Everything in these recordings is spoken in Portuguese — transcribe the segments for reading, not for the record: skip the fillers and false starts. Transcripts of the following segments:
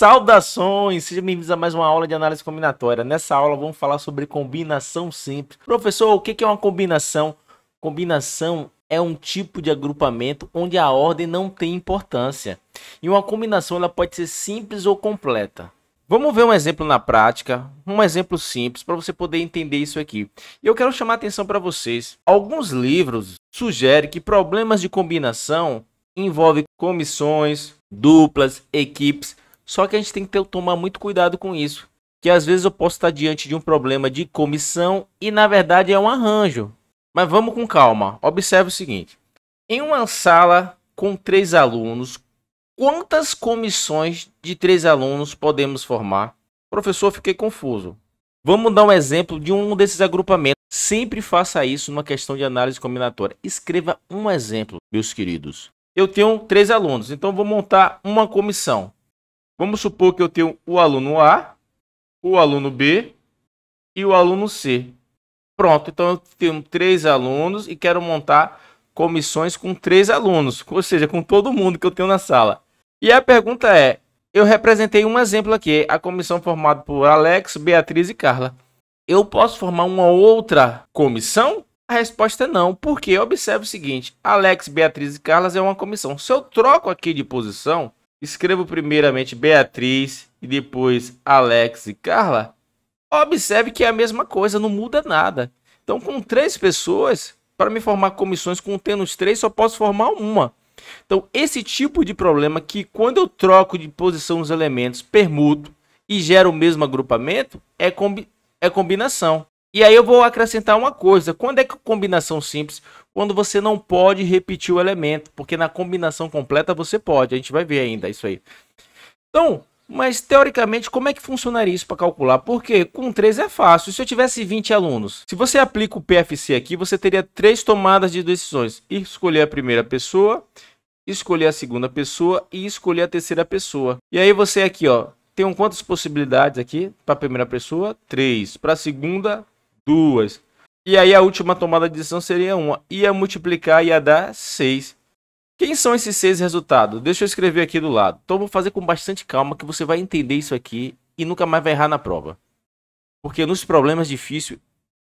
Saudações, sejam bem-vindos a mais uma aula de análise combinatória. Nessa aula vamos falar sobre combinação simples. Professor, o que é uma combinação? Combinação é um tipo de agrupamento onde a ordem não tem importância. E uma combinação ela pode ser simples ou completa. Vamos ver um exemplo na prática, um exemplo simples para você poder entender isso aqui. E eu quero chamar a atenção para vocês. Alguns livros sugerem que problemas de combinação envolvem comissões, duplas, equipes. Só que a gente tem que tomar muito cuidado com isso. Que às vezes eu posso estar diante de um problema de comissão e na verdade é um arranjo. Mas vamos com calma. Observe o seguinte. Em uma sala com 3 alunos, quantas comissões de 3 alunos podemos formar? Professor, fiquei confuso. Vamos dar um exemplo de um desses agrupamentos. Sempre faça isso numa questão de análise combinatória. Escreva um exemplo, meus queridos. Eu tenho 3 alunos, então vou montar uma comissão. Vamos supor que eu tenho o aluno A, o aluno B e o aluno C. Pronto, então eu tenho 3 alunos e quero montar comissões com 3 alunos, ou seja, com todo mundo que eu tenho na sala. E a pergunta é, eu representei um exemplo aqui, a comissão formada por Alex, Beatriz e Carla. Eu posso formar uma outra comissão? A resposta é não, porque observe o seguinte, Alex, Beatriz e Carla é uma comissão. Se eu troco aqui de posição, escrevo primeiramente Beatriz e depois Alex e Carla, observe que é a mesma coisa, não muda nada. Então, com 3 pessoas, para me formar comissões contendo os 3, só posso formar uma. Então, esse tipo de problema que quando eu troco de posição os elementos, permuto e gero o mesmo agrupamento, é combinação. E aí eu vou acrescentar uma coisa. Quando é que combinação simples? Quando você não pode repetir o elemento, porque na combinação completa você pode. A gente vai ver ainda isso aí. Então, mas teoricamente, como é que funcionaria isso para calcular? Porque com 3 é fácil. Se eu tivesse 20 alunos, se você aplica o PFC aqui, você teria 3 tomadas de decisões. Escolher a primeira pessoa, escolher a segunda pessoa e escolher a terceira pessoa. E aí você aqui, ó, tem quantas possibilidades aqui para a primeira pessoa? 3. Para a segunda, 2. E aí a última tomada de decisão seria 1. Ia multiplicar e ia dar 6. Quem são esses 6 resultados? Deixa eu escrever aqui do lado. Então vou fazer com bastante calma que você vai entender isso aqui e nunca mais vai errar na prova. Porque nos problemas difíceis,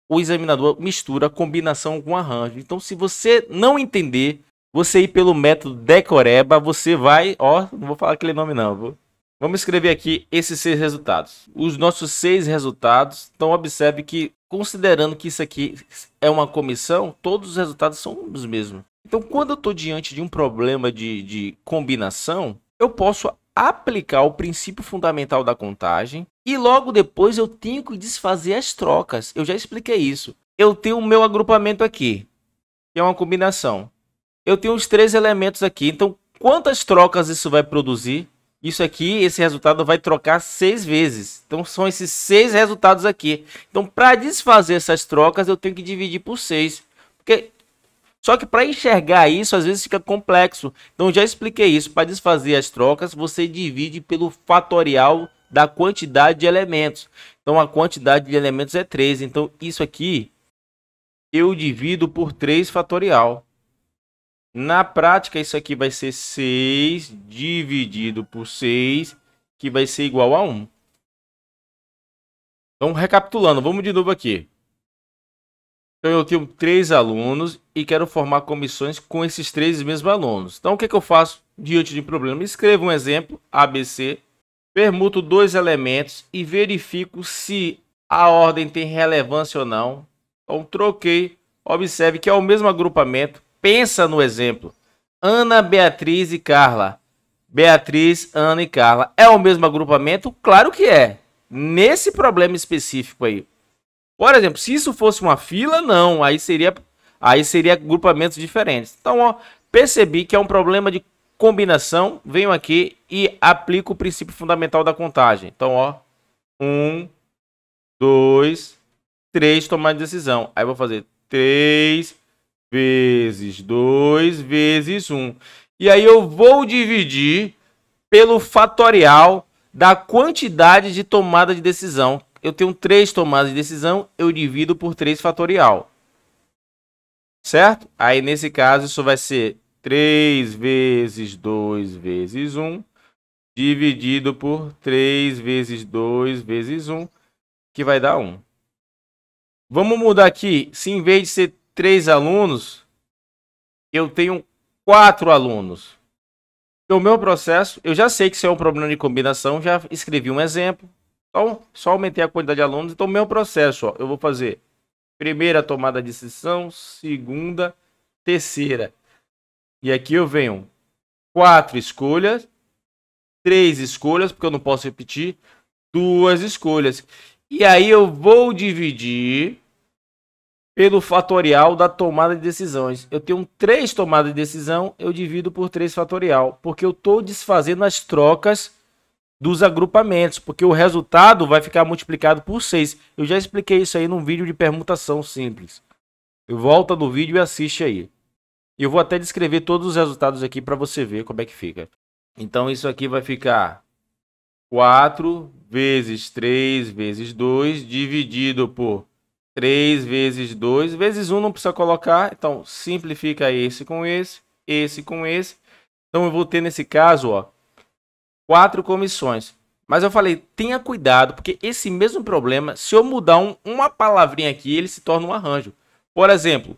o examinador mistura combinação com arranjo. Então se você não entender, você ir pelo método decoreba, você vai... Ó, não vou falar aquele nome não, Vamos escrever aqui esses 6 resultados. Os nossos 6 resultados. Então observe que, considerando que isso aqui é uma comissão, todos os resultados são os mesmos. Então, quando eu estou diante de um problema de combinação, eu posso aplicar o princípio fundamental da contagem e logo depois eu tenho que desfazer as trocas. Eu já expliquei isso. Eu tenho o meu agrupamento aqui, que é uma combinação. Eu tenho os 3 elementos aqui. Então, quantas trocas isso vai produzir? Isso aqui, esse resultado vai trocar 6 vezes. Então, são esses 6 resultados aqui. Então, para desfazer essas trocas, eu tenho que dividir por 6. Só que para enxergar isso, às vezes fica complexo. Então, já expliquei isso. Para desfazer as trocas, você divide pelo fatorial da quantidade de elementos. Então, a quantidade de elementos é 3. Então, isso aqui, eu divido por 3 fatorial. Na prática, isso aqui vai ser 6 dividido por 6, que vai ser igual a 1. Então, recapitulando, vamos de novo aqui. Então, eu tenho 3 alunos e quero formar comissões com esses 3 mesmos alunos. Então, o que eu faço diante de um problema? Escrevo um exemplo, ABC, permuto 2 elementos e verifico se a ordem tem relevância ou não. Então, troquei. Observe que é o mesmo agrupamento. Pensa no exemplo. Ana, Beatriz e Carla. Beatriz, Ana e Carla. É o mesmo agrupamento? Claro que é. Nesse problema específico aí. Por exemplo, se isso fosse uma fila, não. Aí seria agrupamentos diferentes. Então, ó, percebi que é um problema de combinação. Venho aqui e aplico o princípio fundamental da contagem. Então, ó, 1, 2, 3, tomar decisão. Aí vou fazer 3 vezes 2 vezes 1. E aí eu vou dividir pelo fatorial da quantidade de tomada de decisão. Eu tenho 3 tomadas de decisão, eu divido por 3 fatorial. Certo? Aí nesse caso isso vai ser 3 vezes 2 vezes 1 dividido por 3 vezes 2 vezes 1, que vai dar 1. Vamos mudar aqui. Se em vez de ser 3 alunos, eu tenho 4 alunos. O meu processo, eu já sei que isso é um problema de combinação, já escrevi um exemplo. Então, só aumentei a quantidade de alunos. Então, o meu processo, ó, eu vou fazer primeira tomada de decisão, segunda, terceira. E aqui eu venho 4 escolhas, 3 escolhas, porque eu não posso repetir, 2 escolhas. E aí eu vou dividir pelo fatorial da tomada de decisões. Eu tenho 3 tomadas de decisão, eu divido por 3 fatorial, porque eu estou desfazendo as trocas dos agrupamentos, porque o resultado vai ficar multiplicado por 6. Eu já expliquei isso aí num vídeo de permutação simples. Volta no vídeo e assiste aí. Eu vou até descrever todos os resultados aqui para você ver como é que fica. Então isso aqui vai ficar 4 vezes 3 vezes 2 dividido por 3 vezes 2 vezes 1 não precisa colocar. Então simplifica esse com esse, esse com esse. Então eu vou ter nesse caso, ó, 4 comissões. Mas eu falei, tenha cuidado, porque esse mesmo problema, se eu mudar uma palavrinha aqui, ele se torna um arranjo. Por exemplo,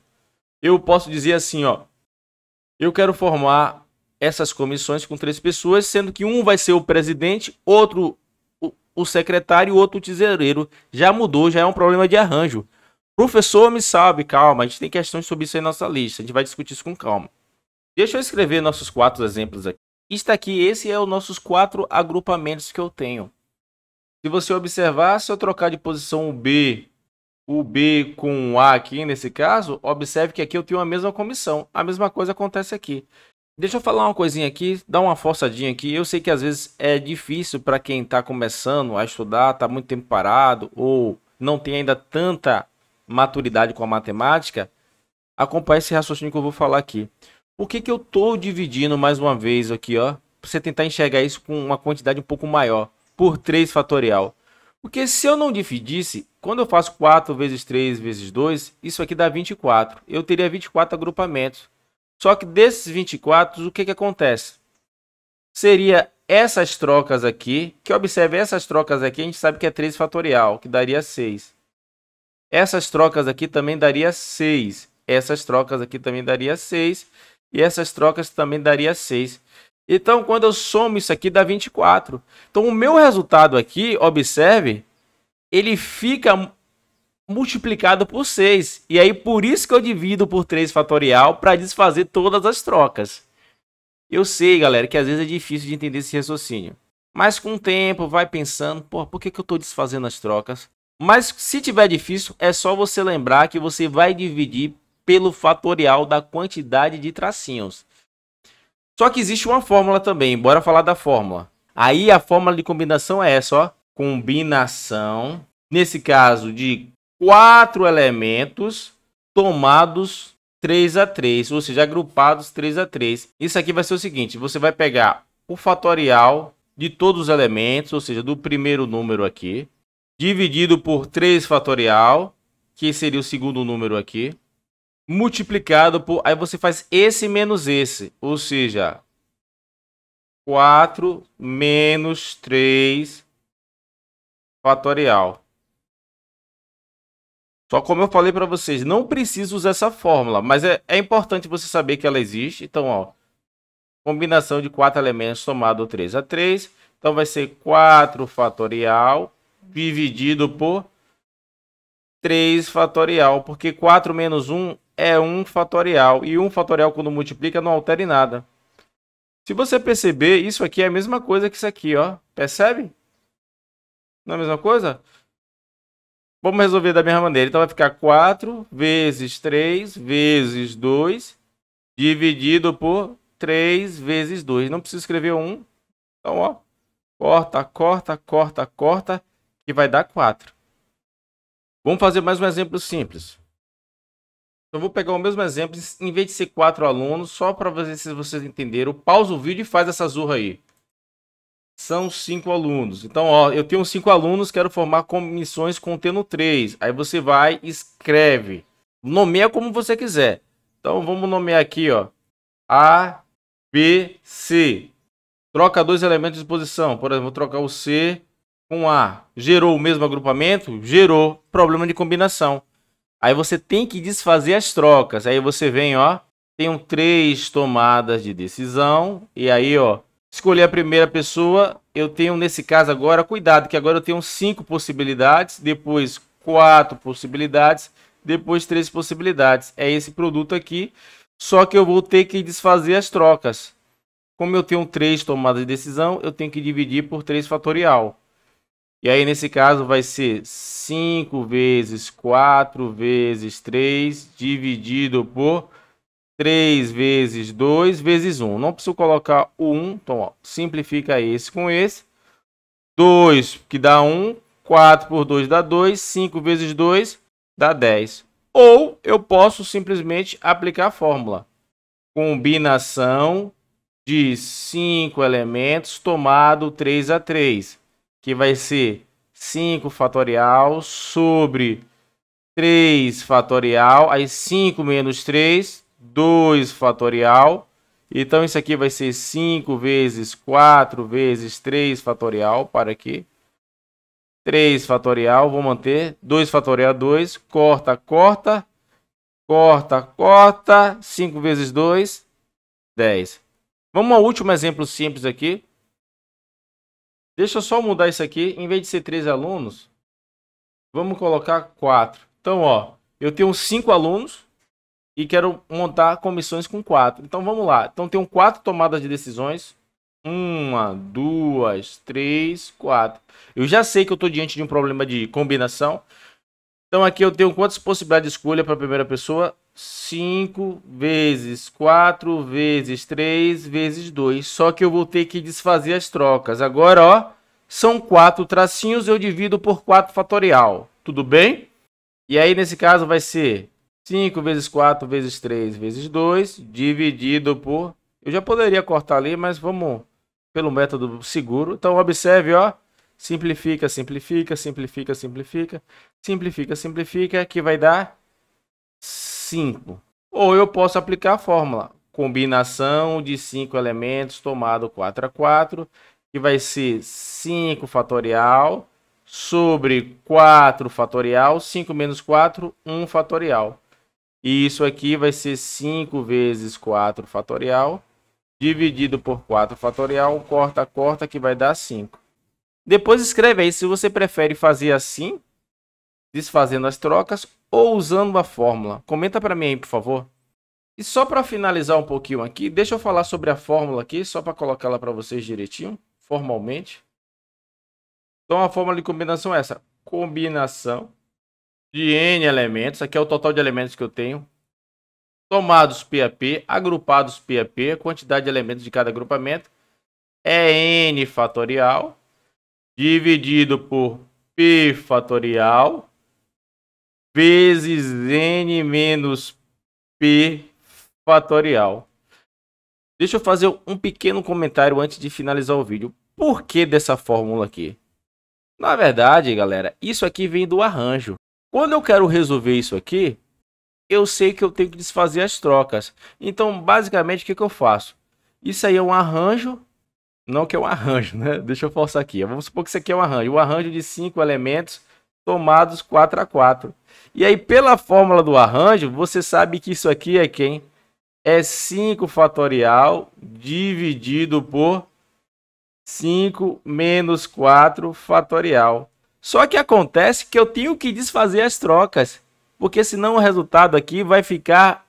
eu posso dizer assim, ó, eu quero formar essas comissões com 3 pessoas, sendo que um vai ser o presidente, outro o secretário e outro o tesoureiro. Já mudou, já é um problema de arranjo. Professor, me sabe, calma, a gente tem questões sobre isso aí na nossa lista, a gente vai discutir isso com calma. Deixa eu escrever nossos 4 exemplos aqui. Está aqui, esse é os nossos 4 agrupamentos que eu tenho. Se você observar, se eu trocar de posição o B com o A aqui, nesse caso, observe que aqui eu tenho a mesma comissão. A mesma coisa acontece aqui. Deixa eu falar uma coisinha aqui, dar uma forçadinha aqui. Eu sei que às vezes é difícil para quem está começando a estudar, está muito tempo parado, ou não tem ainda tanta maturidade com a matemática, acompanhe esse raciocínio que eu vou falar aqui. Por que eu estou dividindo mais uma vez aqui, ó? Para você tentar enxergar isso com uma quantidade um pouco maior, por 3 fatorial. Porque se eu não dividisse, quando eu faço 4 vezes 3 vezes 2, isso aqui dá 24. Eu teria 24 agrupamentos. Só que desses 24, o que acontece? Seria essas trocas aqui, que observe essas trocas aqui, a gente sabe que é 3 fatorial, que daria 6. Essas trocas aqui também daria 6. Essas trocas aqui também daria 6. E essas trocas também daria 6. Então, quando eu somo isso aqui, dá 24. Então, o meu resultado aqui, observe, ele fica multiplicado por 6. E aí, por isso que eu divido por 3 fatorial para desfazer todas as trocas. Eu sei, galera, que às vezes é difícil de entender esse raciocínio. Mas com o tempo, vai pensando, pô, por que eu estou desfazendo as trocas? Mas se tiver difícil, é só você lembrar que você vai dividir pelo fatorial da quantidade de tracinhos. Só que existe uma fórmula também, bora falar da fórmula. Aí a fórmula de combinação é essa, ó. Combinação, nesse caso, de 4 elementos tomados 3 a 3, ou seja, agrupados 3 a 3. Isso aqui vai ser o seguinte, você vai pegar o fatorial de todos os elementos, ou seja, do primeiro número aqui, dividido por 3 fatorial, que seria o segundo número aqui, multiplicado por... Aí você faz esse menos esse, ou seja, 4 menos 3 fatorial. Só como eu falei para vocês, não preciso usar essa fórmula, mas é importante você saber que ela existe. Então, ó, combinação de 4 elementos somado 3 a 3. Então, vai ser 4 fatorial dividido por 3 fatorial, porque 4 menos 1 é 1 fatorial. E 1 fatorial, quando multiplica, não altera em nada. Se você perceber, isso aqui é a mesma coisa que isso aqui, ó. Percebe? Não é a mesma coisa? Vamos resolver da mesma maneira. Então, vai ficar 4 vezes 3 vezes 2 dividido por 3 vezes 2. Não precisa escrever 1. Então, ó, corta, corta, corta, corta, que vai dar 4. Vamos fazer mais um exemplo simples. Eu vou pegar o mesmo exemplo, em vez de ser 4 alunos, só para ver se vocês entenderam. Pausa o vídeo e faz essa zurra aí. São 5 alunos. Então, ó, eu tenho 5 alunos, quero formar comissões contendo 3. Aí você vai e escreve. Nomeia como você quiser. Então, vamos nomear aqui, ó, A, B, C. Troca dois elementos de posição. Por exemplo, vou trocar o C com A. Gerou o mesmo agrupamento? Gerou. Problema de combinação. Aí você tem que desfazer as trocas. Aí você vem, ó. Tenho 3 tomadas de decisão. E aí, ó. Escolher a primeira pessoa. Eu tenho, nesse caso agora, cuidado, que agora eu tenho 5 possibilidades. Depois 4 possibilidades. Depois 3 possibilidades. É esse produto aqui. Só que eu vou ter que desfazer as trocas. Como eu tenho 3 tomadas de decisão, eu tenho que dividir por 3 fatorial. E aí, nesse caso, vai ser 5 vezes 4 vezes 3, dividido por 3 vezes 2 vezes 1. Não preciso colocar o 1, então, ó, simplifica esse com esse. 2, que dá 1, 4 por 2 dá 2, 5 vezes 2 dá 10. Ou eu posso simplesmente aplicar a fórmula. Combinação de 5 elementos tomado 3 a 3, que vai ser 5 fatorial sobre 3 fatorial, aí 5 menos 3, 2 fatorial. Então isso aqui vai ser 5 vezes 4 vezes 3 fatorial, para aqui. 3 fatorial, vou manter, 2 fatorial 2, corta, corta, corta, corta, 5 vezes 2, 10. Vamos ao último exemplo simples aqui. Deixa eu só mudar isso aqui. Em vez de ser 3 alunos, vamos colocar 4. Então, ó, eu tenho 5 alunos e quero montar comissões com 4. Então, vamos lá. Então, tenho 4 tomadas de decisões. 1, 2, 3, 4. Eu já sei que eu estou diante de um problema de combinação. Então, aqui eu tenho quantas possibilidades de escolha para a primeira pessoa? 5 vezes 4 vezes 3 vezes 2. Só que eu vou ter que desfazer as trocas. Agora, ó, são 4 tracinhos, eu divido por 4 fatorial. Tudo bem? E aí, nesse caso, vai ser 5 vezes 4 vezes 3 vezes 2, dividido por... Eu já poderia cortar ali, mas vamos pelo método seguro. Então, observe, ó. Simplifica, simplifica, simplifica, simplifica. Simplifica, simplifica, que vai dar 5. Ou eu posso aplicar a fórmula. Combinação de 5 elementos tomado 4 a 4, que vai ser 5 fatorial sobre 4 fatorial, 5 menos 4, 1 fatorial. E isso aqui vai ser 5 vezes 4 fatorial, dividido por 4 fatorial, corta, corta, que vai dar 5. Depois escreve aí se você prefere fazer assim, desfazendo as trocas, ou usando a fórmula. Comenta para mim aí, por favor. E só para finalizar um pouquinho aqui, deixa eu falar sobre a fórmula aqui, só para colocar ela para vocês direitinho, formalmente. Então, a fórmula de combinação é essa. Combinação de N elementos, aqui é o total de elementos que eu tenho, tomados P a P, agrupados P a P, a quantidade de elementos de cada agrupamento é N fatorial, dividido por P fatorial, vezes N menos P fatorial. Deixa eu fazer um pequeno comentário antes de finalizar o vídeo. Por que dessa fórmula aqui? Na verdade, galera, isso aqui vem do arranjo. Quando eu quero resolver isso aqui, eu sei que eu tenho que desfazer as trocas. Então, basicamente, o que eu faço? Isso aí é um arranjo. Não que é um arranjo, né? Deixa eu forçar aqui. Vamos supor que isso aqui é um arranjo. Um arranjo de 5 elementos tomados 4 a 4. E aí, pela fórmula do arranjo, você sabe que isso aqui é quem? É 5 fatorial dividido por 5 menos 4 fatorial. Só que acontece que eu tenho que desfazer as trocas, porque senão o resultado aqui vai ficar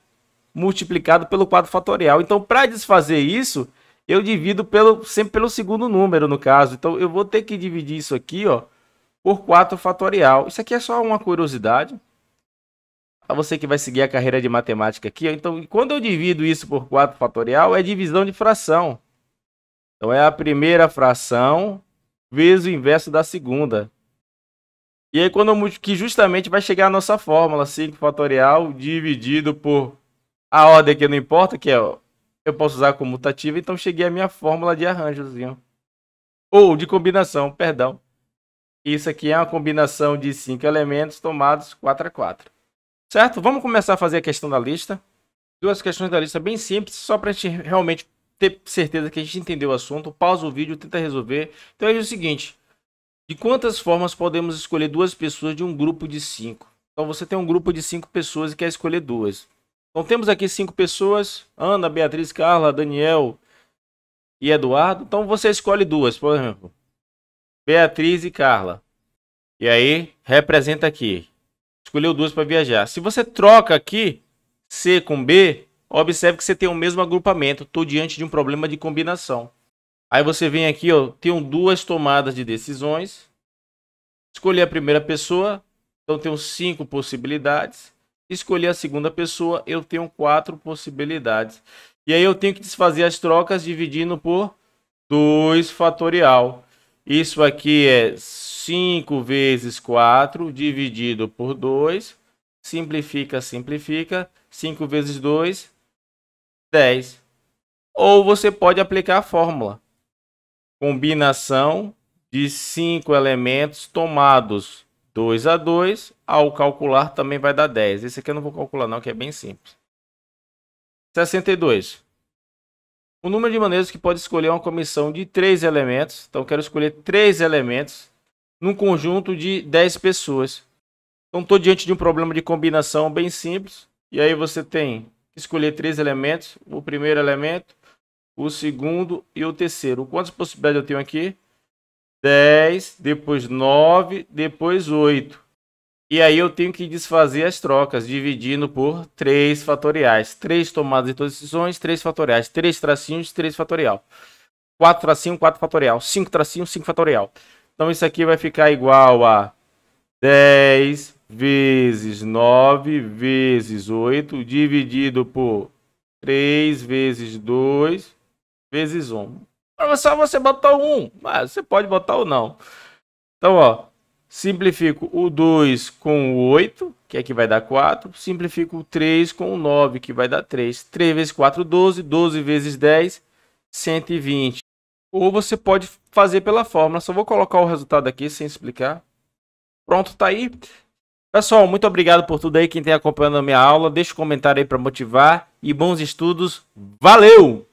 multiplicado pelo 4 fatorial. Então, para desfazer isso, eu divido sempre pelo segundo número, no caso. Então, eu vou ter que dividir isso aqui, ó, por 4 fatorial. Isso aqui é só uma curiosidade. Para você que vai seguir a carreira de matemática aqui, ó. Então, quando eu divido isso por 4 fatorial, é divisão de fração. Então, é a primeira fração vezes o inverso da segunda. E aí, quando eu multiplico, justamente vai chegar a nossa fórmula, 5 fatorial dividido por a ordem que não importa, que é, ó, eu posso usar como mutativa, então cheguei à minha fórmula de arranjozinho. Ou de combinação, perdão. Isso aqui é uma combinação de 5 elementos tomados 4 a 4. Certo? Vamos começar a fazer a questão da lista. Duas questões da lista bem simples, só para a gente realmente ter certeza que a gente entendeu o assunto, pausa o vídeo, tenta resolver. Então é o seguinte, de quantas formas podemos escolher duas pessoas de um grupo de 5? Então você tem um grupo de 5 pessoas e quer escolher duas. Então temos aqui 5 pessoas, Ana, Beatriz, Carla, Daniel e Eduardo. Então você escolhe duas, por exemplo, Beatriz e Carla. E aí representa aqui. Escolheu duas para viajar. Se você troca aqui C com B, observe que você tem o mesmo agrupamento. Estou diante de um problema de combinação. Aí você vem aqui, ó, tenho duas tomadas de decisões. Escolhi a primeira pessoa, então tenho 5 possibilidades. Escolhi a segunda pessoa, eu tenho 4 possibilidades. E aí eu tenho que desfazer as trocas dividindo por 2 fatorial. Isso aqui é 5 vezes 4 dividido por 2. Simplifica, simplifica. 5 vezes 2, 10. Ou você pode aplicar a fórmula. Combinação de 5 elementos tomados 2 a 2. Ao calcular também vai dar 10. Esse aqui eu não vou calcular não, que é bem simples. 62. O número de maneiras que pode escolher uma combinação de 3 elementos. Então, eu quero escolher 3 elementos num conjunto de 10 pessoas. Então, estou diante de um problema de combinação bem simples. E aí você tem que escolher 3 elementos. O primeiro elemento, o segundo e o terceiro. Quantas possibilidades eu tenho aqui? 10, depois 9, depois 8. E aí eu tenho que desfazer as trocas, dividindo por 3 fatoriais. 3 tomadas de decisões, 3 fatoriais. 3 tracinhos, 3 fatorial. 4 tracinho, 4 fatorial. 5 tracinho, 5 fatorial. Então isso aqui vai ficar igual a 10 vezes 9 vezes 8, dividido por 3 vezes 2 vezes 1. Só você botar o 1, mas você pode botar o não. Então, ó, simplifico o 2 com o 8, que aqui vai dar 4. Simplifico o 3 com o 9, que vai dar 3. 3 vezes 4, 12. 12 vezes 10, 120. Ou você pode fazer pela fórmula. Só vou colocar o resultado aqui sem explicar. Pronto, tá aí. Pessoal, muito obrigado por tudo aí. Quem tem acompanhando a minha aula, deixa um comentário aí para motivar. E bons estudos. Valeu!